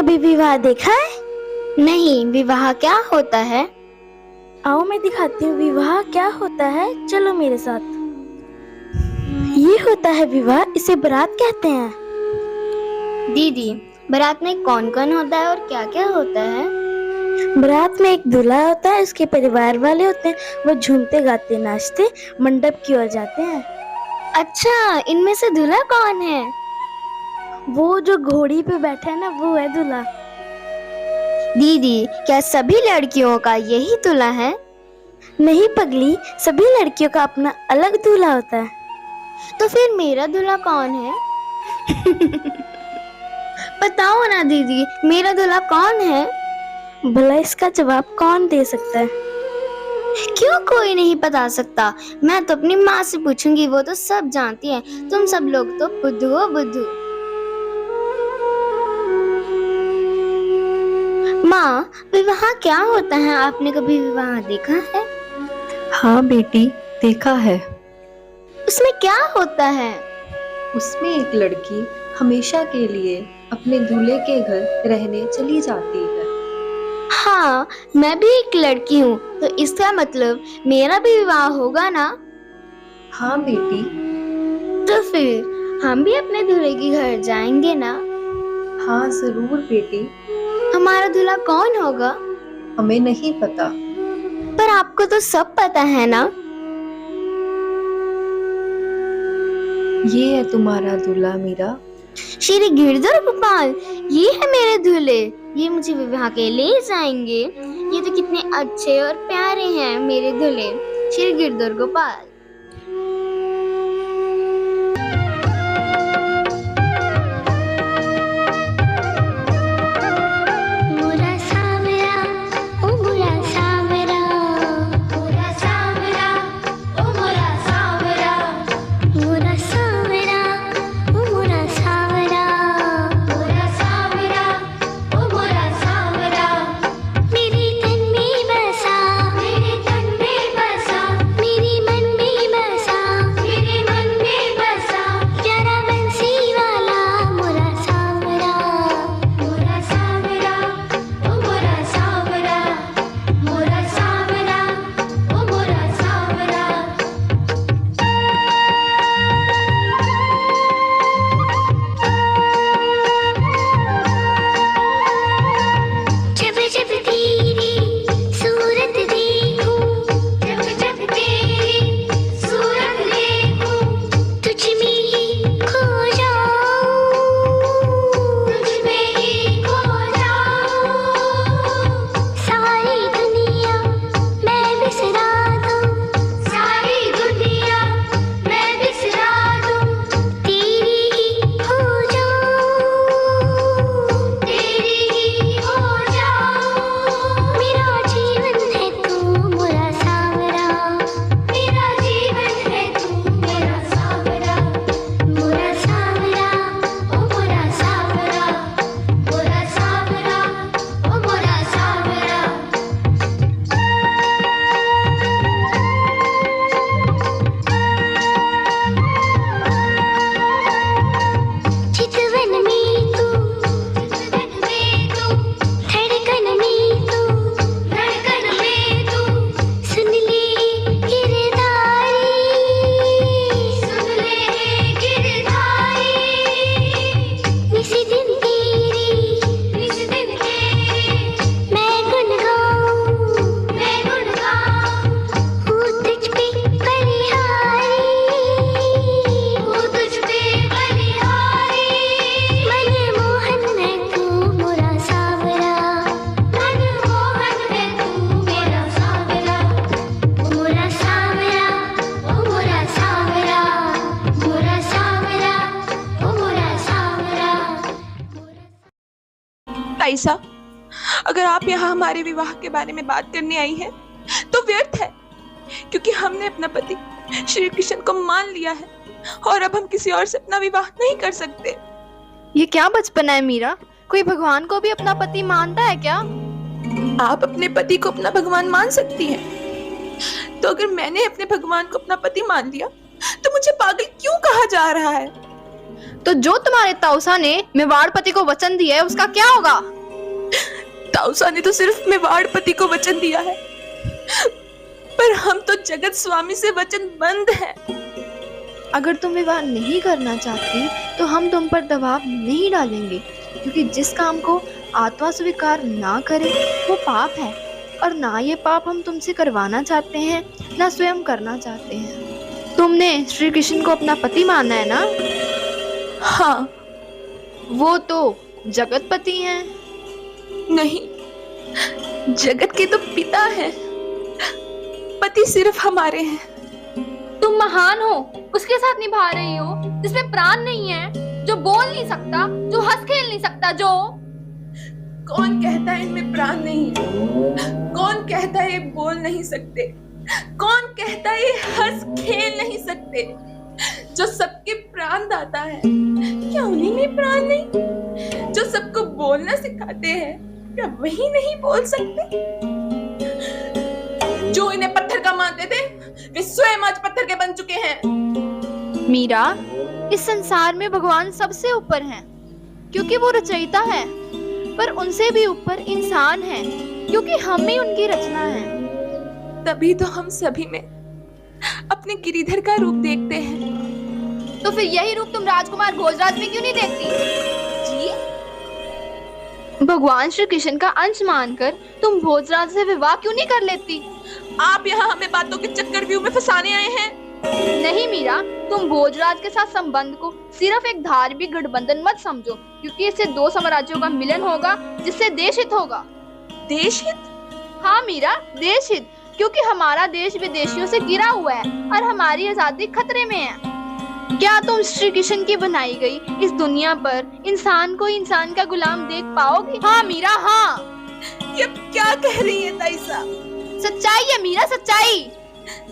कभी विवाह देखा है? नहीं, विवाह क्या होता है? आओ मैं दिखाती हूँ विवाह क्या होता है, चलो मेरे साथ। ये होता है विवाह, इसे बारात कहते हैं। दीदी, बारात में कौन कौन होता है और क्या क्या होता है? बारात में एक दूल्हा होता है, उसके परिवार वाले होते हैं, वो झूमते गाते नाचते मंडप की ओर जाते हैं। अच्छा, इनमें से दूल्हा कौन है? वो जो घोड़ी पे बैठा है ना, वो है दूल्हा। दीदी, क्या सभी लड़कियों का यही दूल्हा है? नहीं पगली, सभी लड़कियों का अपना अलग दूल्हा होता है। तो फिर मेरा दूल्हा कौन है? बताओ ना दीदी, मेरा दूल्हा कौन है? भला इसका जवाब कौन दे सकता है? क्यों कोई नहीं बता सकता? मैं तो अपनी माँ से पूछूंगी, वो तो सब जानती है। तुम सब लोग तो बुद्धू हो, बुद्धू। माँ, विवाह क्या होता है? आपने कभी विवाह देखा है? हाँ बेटी, देखा है। उसमें क्या होता है? उसमें एक लड़की हमेशा के लिए अपने दूल्हे के घर रहने चली जाती है। हाँ, मैं भी एक लड़की हूँ, तो इसका मतलब मेरा भी विवाह होगा ना? हाँ बेटी। तो फिर हम भी अपने दूल्हे के घर जाएंगे ना? हाँ जरूर बेटी। हमारा दूल्हा कौन होगा? हमें नहीं पता। पर आपको तो सब पता है ना? ये है तुम्हारा दूल्हा मीरा। श्री गिरधर गोपाल, ये है मेरे दूल्हे। ये मुझे विवाह के ले जाएंगे। ये तो कितने अच्छे और प्यारे हैं मेरे दूल्हे, श्री गिरधर गोपाल। ताईसा, अगर आप यहाँ हमारे विवाह के बारे में बात करने आई हैं, तो व्यर्थ है, क्योंकि हमने अपना पति श्री कृष्ण को मान लिया है और अब हम किसी और से अपना विवाह नहीं कर सकते। ये क्या बचपना है मीरा? कोई भगवान को भी अपना पति मानता है क्या? आप अपने पति को अपना भगवान मान सकती हैं, तो अगर मैंने अपने भगवान को अपना पति मान लिया तो मुझे पागल क्यों कहा जा रहा है? तो जो तुम्हारे ताऊसा ने मेवाड़ पति को वचन दिया है, उसका क्या होगा? ताऊसा ने तो सिर्फ मेवाड़पति को वचन दिया है, पर हम तो जगत स्वामी से वचनबद्ध हैं। अगर तुम विवाह नहीं करना चाहती तो हम तुम पर दबाव नहीं डालेंगे, क्योंकि जिस काम को आत्मा स्वीकार ना करे वो पाप है, और ना ये पाप हम तुमसे करवाना चाहते हैं, ना स्वयं करना चाहते हैं। तुमने श्री कृष्ण को अपना पति माना है ना? हाँ। वो तो जगतपति हैं। नहीं, जगत के तो पिता हैं, पति सिर्फ हमारे हैं। तुम महान हो, उसके साथ निभा रही हो जिसमें प्राण नहीं है, जो बोल नहीं सकता, जो हंस खेल नहीं सकता, जो कौन कहता है इनमें प्राण नहीं है? कौन कहता है ये बोल नहीं सकते? कौन कहता है ये हंस खेल नहीं सकते? जो सबके प्राण दाता है, क्या उन्हीं में प्राण नहीं? जो सबको बोलना सिखाते हैं, क्या वही नहीं बोल सकते? जो इन्हें पत्थर का मानते थे, वे स्वयं आज पत्थर के बन चुके हैं। मीरा, इस संसार में भगवान सबसे ऊपर हैं, क्योंकि वो रचयिता है, पर उनसे भी ऊपर इंसान है, क्योंकि हम ही उनकी रचना है। तभी तो हम सभी में अपने गिरिधर का रूप देखते हैं। तो फिर यही रूप तुम राजकुमार भोजराज में क्यों नहीं देखती? जी, भगवान श्री कृष्ण का अंश मानकर तुम भोजराज से विवाह क्यों नहीं कर लेती? आप यहाँ हमें बातों के चक्रव्यूह में फंसाने आए हैं। नहीं मीरा, तुम भोजराज के साथ संबंध को सिर्फ एक धार्मिक गठबंधन मत समझो, क्योंकि इससे दो साम्राज्यों का मिलन होगा, जिससे देश हित होगा। देश हित? हाँ मीरा, देश हित, क्योंकि हमारा देश विदेशियों से घिरा हुआ है और हमारी आजादी खतरे में है। क्या तुम श्री कृष्ण की बनाई गई इस दुनिया पर इंसान को इंसान का गुलाम देख पाओगी? हाँ मीरा, हाँ। ये क्या कह रही है ताईसा? सच्चाई है मीरा, सच्चाई।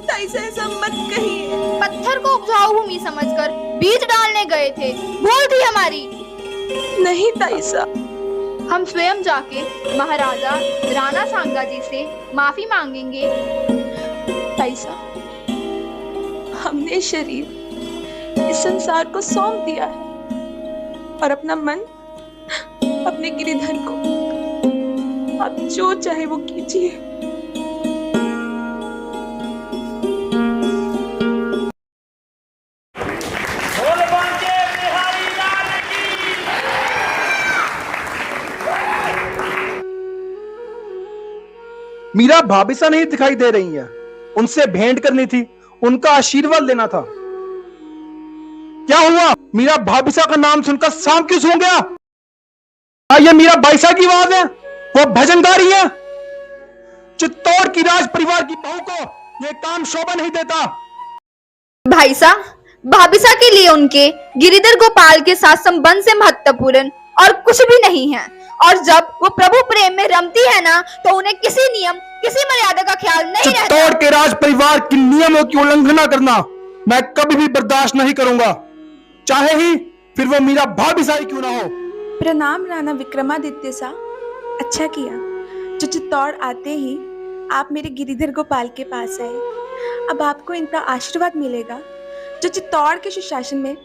ताईसा ऐसा मत कहिए। पत्थर को उपजाऊ भूमि समझकर बीज डालने गए थे, भूल थी हमारी। नहीं ताईसा, हम स्वयं जाके महाराजा राणा सांगा जी से माफी मांगेंगे। ताईसा, हमने शरीर इस संसार को सौंप दिया है और अपना मन अपने गिरिधर को। आप जो चाहे वो कीजिए। मीरा भाभी सा नहीं दिखाई दे रही है, उनसे भेंट करनी थी, उनका आशीर्वाद लेना था। क्या हुआ? मीरा भाभीसा का नाम सुनकर सांप क्यों सूंघ गया? ये मीरा बाईसा की आवाज है, वो भजन गा रही है। चित्तौड़ की राज परिवार की बहू को यह काम शोभा नहीं देता। भाईसा, भाभीसा के लिए उनके गिरिधर गोपाल के साथ संबंध से महत्वपूर्ण और कुछ भी नहीं है, और जब वो प्रभु प्रेम में रमती है ना, तो उन्हें किसी नियम, किसी मर्यादा का ख्याल नहीं रहता। चित्तौड़ के राज परिवार के नियमों की उल्लंघना करना मैं कभी भी बर्दाश्त नहीं करूंगा, चाहे ही फिर वो मीरा भाभीसा ही क्यों ना हो। प्रणाम राणा विक्रमादित्य सा। अच्छा किया जो चित्तौड़ आते ही आप मेरे गिरिधर गोपाल के पास आए। अब आपको इनका आशीर्वाद मिलेगा, जो चित्तौड़ के सुशासन में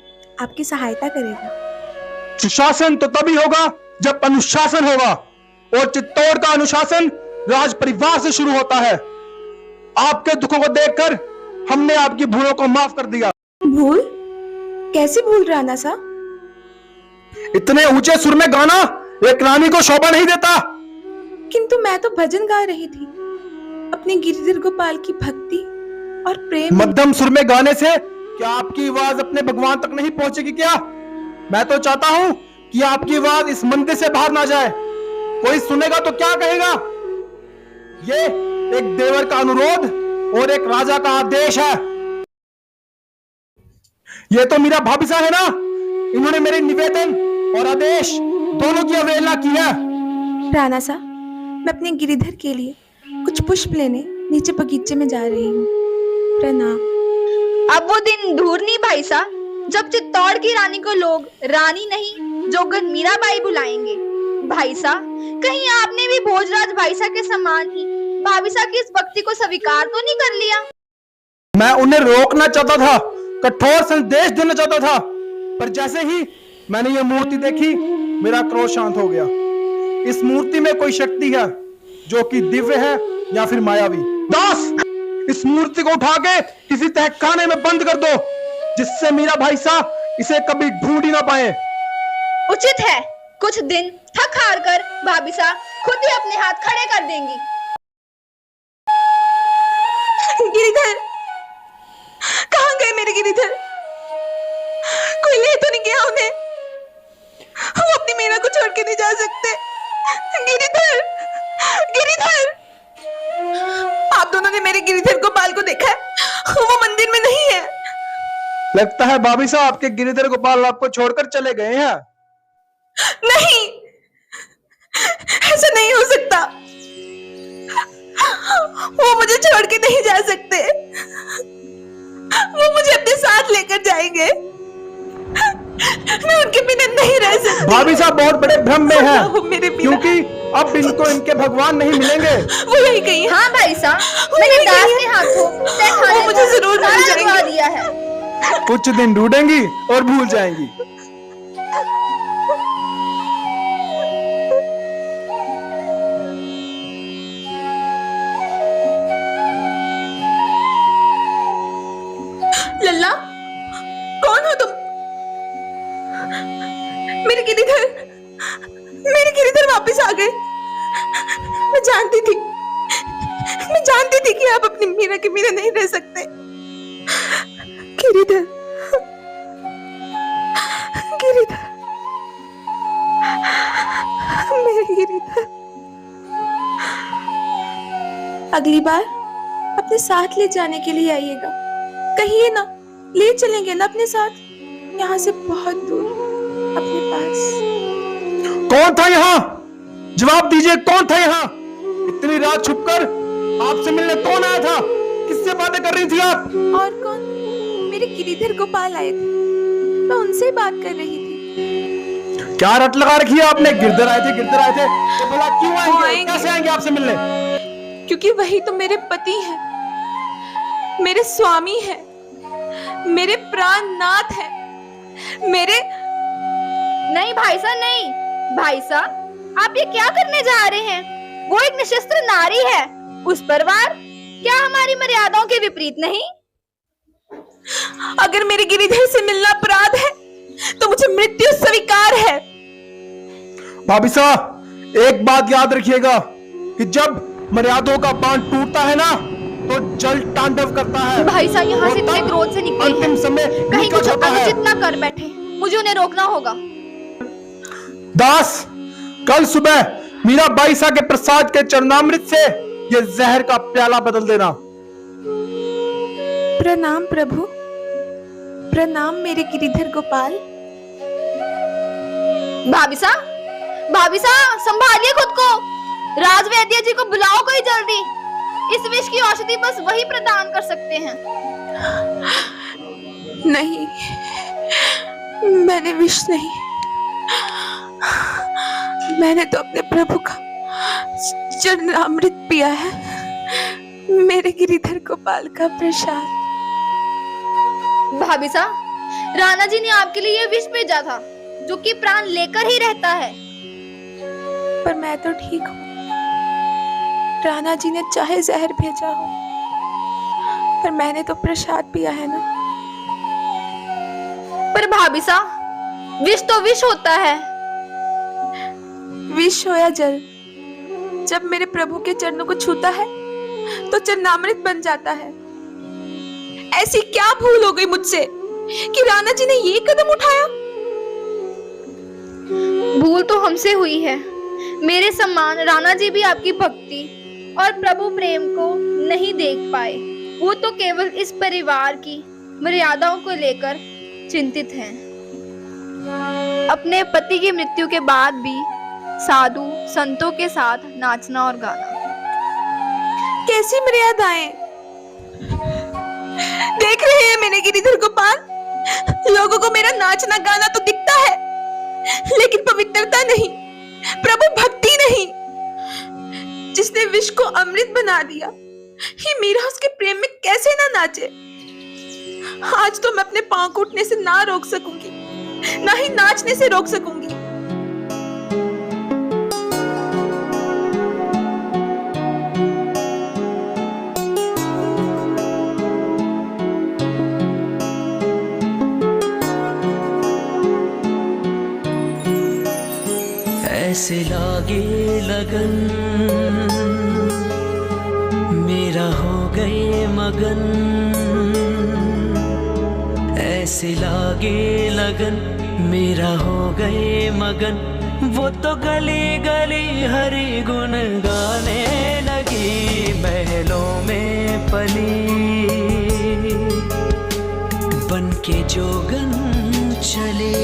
आपकी सहायता करेगा। सुशासन तो तभी होगा जब अनुशासन होगा, और चित्तौड़ का अनुशासन राज परिवार से शुरू होता है। आपके दुखों को देखकर हमने आपकी भूलों को माफ कर दिया। भूल? कैसी भूल राणा सा? इतने ऊंचे सुर में गाना एक रानी को शोभा नहीं देता। किंतु मैं तो भजन गा रही थी, अपने गिरिधर गोपाल की भक्ति और प्रेम। मध्यम सुर में गाने से क्या आपकी आवाज अपने भगवान तक नहीं पहुंचेगी क्या? मैं तो चाहता हूं कि आपकी आवाज इस मंदिर से बाहर ना जाए। कोई सुनेगा तो क्या कहेगा? ये एक देवर का अनुरोध और एक राजा का आदेश है। ये तो मेरा भाभीसा है ना, इन्होंने मेरे निवेदन और आदेश दोनों की अवहेलना की है। राणा सा, मैं अपने गिरिधर के लिए कुछ पुष्प लेने नीचे बगीचे में जा रही हूँ। प्रणाम। अब वो दिन दूर नहीं भाईसा, जब चित्तौड़ की रानी को लोग रानी नहीं जोगन मीराबाई बुलाएंगे। भाईसा, कहीं आपने भी भोजराज भाईसा के समान ही भाभीसा की इस भक्ति को स्वीकार तो नहीं कर लिया? मैं उन्हें रोकना चाहता था, कठोर संदेश देना चाहता था, पर जैसे ही मैंने ये मूर्ति देखी मेरा क्रोध शांत हो गया। इस मूर्ति में कोई शक्ति है जो कि दिव्य है या फिर मायावी। दास, इस मूर्ति को उठा के किसी तहखाने में बंद कर दो, जिससे मीरा भाई साहब इसे कभी ढूंढ ही ना पाए। उचित है, कुछ दिन थक हार कर भाभी साहब खुद ही अपने हाथ खड़े कर देंगी। गिरिधर, कहाँ गए मेरे गिरिधर? कोई ले तो नहीं गया उन्हें? वो अपनी मीरा को छोड़ के नहीं जा सकते। गिरिधर, गिरिधर, आप दोनों ने मेरे गिरिधर गोपाल को देखा है? वो मंदिर में नहीं है। लगता है भाभी साहब आपके गिरिधर गोपाल आपको छोड़कर चले गए हैं। नहीं, ऐसा नहीं हो सकता। वो मुझे छोड़ के नहीं जा सकते। वो मुझे अपने साथ लेकर जाएंगे। मैं उनके बिना नहीं रह सकती। भाभी साहब बहुत बड़े भ्रम में हैं, मेरे क्योंकि अब इनको इनके भगवान नहीं मिलेंगे। वो यही कही है। हाँ भाई साहब, मैंने दास के हाथों तहखाने वो मुझे पर जरूर ताला मिल जाएंगे। लगवा दिया है। कुछ दिन ढूंढेंगी और भूल जाएंगी। लल्ला, कौन हो तुम? मेरे गिरिधर वापस आ गए। मैं जानती थी कि आप अपनी मीरा के बिना नहीं रह सकते। गिरिधर, गिरिधर, मेरे गिरिधर। अगली बार अपने साथ ले जाने के लिए आइएगा। कहिए ना, ले चलेंगे ना अपने साथ, यहाँ से बहुत दूर, अपने पास। कौन था यहाँ? जवाब दीजिए, कौन था यहाँ? इतनी रात छुपकर आपसे मिलने कौन आया था? किससे बातें कर रही थी आप? और कौन? मेरे गिरिधर गोपाल आए थे, मैं उनसे ही बात कर रही थी। क्या रट लगा रखी है आपने? गिरधर आए थे, गिरधर आए थे, तो भला क्यों आएंगे? कैसे आएंगे आपसे मिलने? क्योंकि वही तो मेरे पति हैं, मेरे स्वामी हैं, मेरे प्राणनाथ हैं, मेरे। नहीं भाई साहब, नहीं भाई साहब, आप ये क्या करने जा रहे हैं? वो एक निशस्त्र नारी है, उस पर वार क्या हमारी मर्यादाओं के विपरीत नहीं? अगर मेरे गिरिधर से मिलना अपराध है तो मुझे मृत्यु स्वीकार है। भाभी साहब, एक बात याद रखिएगा कि जब मर्यादाओं का बांध टूटता है ना, तो जल तांडव करता है। भाई साहब यहाँ से इतने क्रोध से निकले अंतिम समय कहीं कुछ होता है। अनुचित ना कर बैठे, मुझे उन्हें रोकना होगा। दास, कल सुबह मीरा बाई साहब के प्रसाद के चरणामृत से ये जहर का प्याला बदल देना। प्रणाम प्रभु, प्रणाम मेरे गिरिधर गोपाल। भाभी साहब संभालिए खुद को। राजवैद्य जी को बुलाओ कोई जल्दी। इस विष की औषधि बस वही प्रदान कर सकते हैं। नहीं, मैंने विष नहीं, मैंने तो अपने प्रभु का चरणामृत पिया है, मेरे गिरिधर गोपाल का प्रसाद। भाभी साहब, राणा जी ने आपके लिए ये विष भेजा था, जो कि प्राण लेकर ही रहता है। पर मैं तो ठीक हूँ। राणा जी ने चाहे जहर भेजा हो, पर मैंने तो प्रसाद पिया है ना। पर भाभी साहब, विष तो विष होता है। विष हो या जल, जब मेरे प्रभु के चरणों को छूता है तो चरणामृत बन जाता है। ऐसी क्या भूल हो गई मुझसे कि राणा जी ने ये कदम उठाया? भूल तो हमसे हुई है। मेरे सम्मान राणा जी भी आपकी भक्ति और प्रभु प्रेम को नहीं देख पाए। वो तो केवल इस परिवार की मर्यादाओं को लेकर चिंतित हैं। अपने पति की मृत्यु के बाद भी साधु संतों के साथ नाचना और गाना। कैसी मर्यादाएं! देख रहे हैं मेरे गिरिधर गोपाल, लोगों को मेरा नाचना गाना तो दिखता है, लेकिन पवित्रता नहीं, प्रभु भक्ति नहीं। जिसने विष को अमृत बना दिया, ये मीरा उसके प्रेम में कैसे ना नाचे? आज तो मैं अपने पांव को उठने से ना रोक सकूंगी, ना ही नाचने से रोक सकूंगी। ऐसे लागे लगन मेरा हो गए मगन, ऐसे लागे लगन मेरा हो गए मगन। वो तो गली गली हरि गुण गाने लगी, महलों में पली बन के जोगन चले,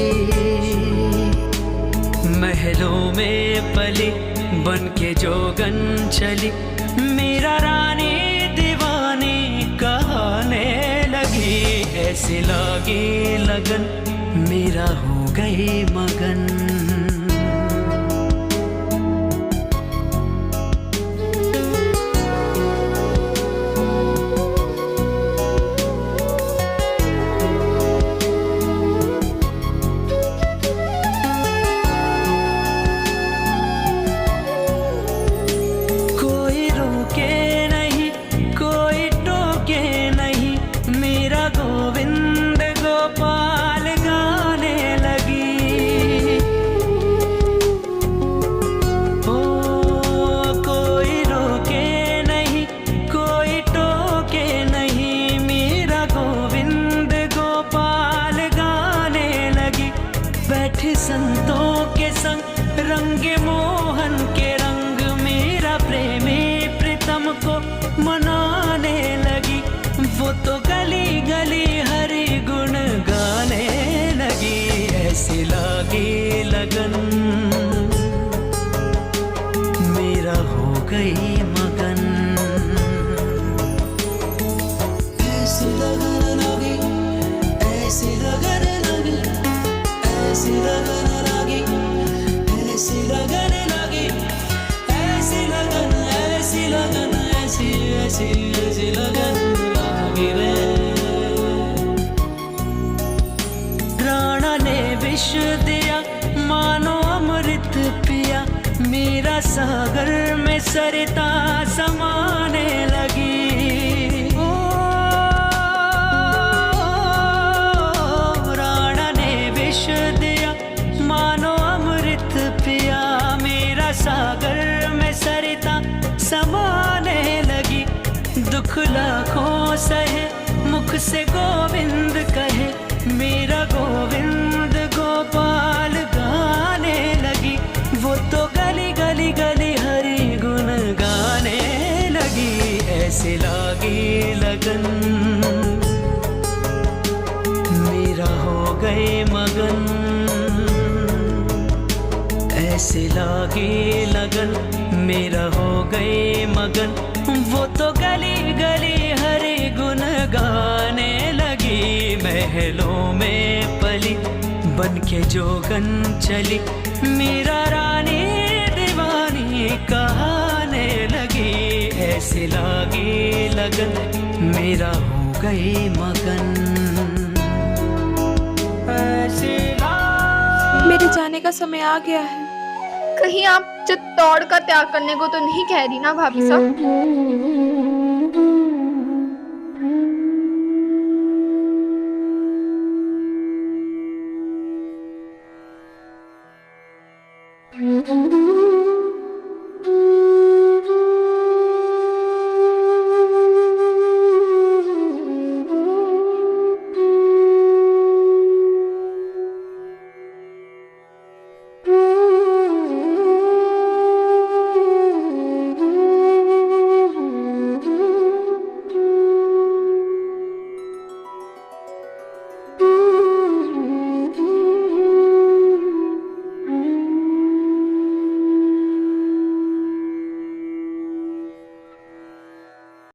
महलों में पली बन के जोगन चली। मेरा रानी दीवानी कहने लगी, ऐसे लागे लगन मेरा हो गए मगन। संतों के संग रंगे मोहन के रंग, मेरा प्रेमी प्रीतम को मनाने लगी। वो तो गली गली हरि गुण गाने लगी, ऐसे लागे लगन मेरा हो गई मगन। ऐसे लगन लगी, ऐसे लगन लगी, ऐसी लगन लगी, ऐसी लगन लगी, ऐसी लगन, ऐसी लगन, ऐसी ऐसी ऐसी लगन लगी रे। राणा ने विष दिया मानो अमृत पिया, मेरा सागर में सरिता समाने लगी। सागर में सरिता समाने लगी, दुख लाखों सहे मुख से गोविंद कहे, मेरा गोविंद गोपाल गाने लगी। वो तो गली गली गली हरि गुण गाने लगी, ऐसे लागे लगन मेरा हो गए मगन, ऐसे लागे लगन मेरा हो गए मगन। वो तो गली गली हरि गुण गाने लगी, महलों में पली बन के जोगन चली। मेरा रानी दीवानी कहने लगी, ऐसे लागे लगन मेरा हो गए मगन। ऐसे मेरे जाने का समय आ गया है। कहीं आप चित्तौड़ का त्याग करने को तो नहीं कह रही ना भाभी साहब?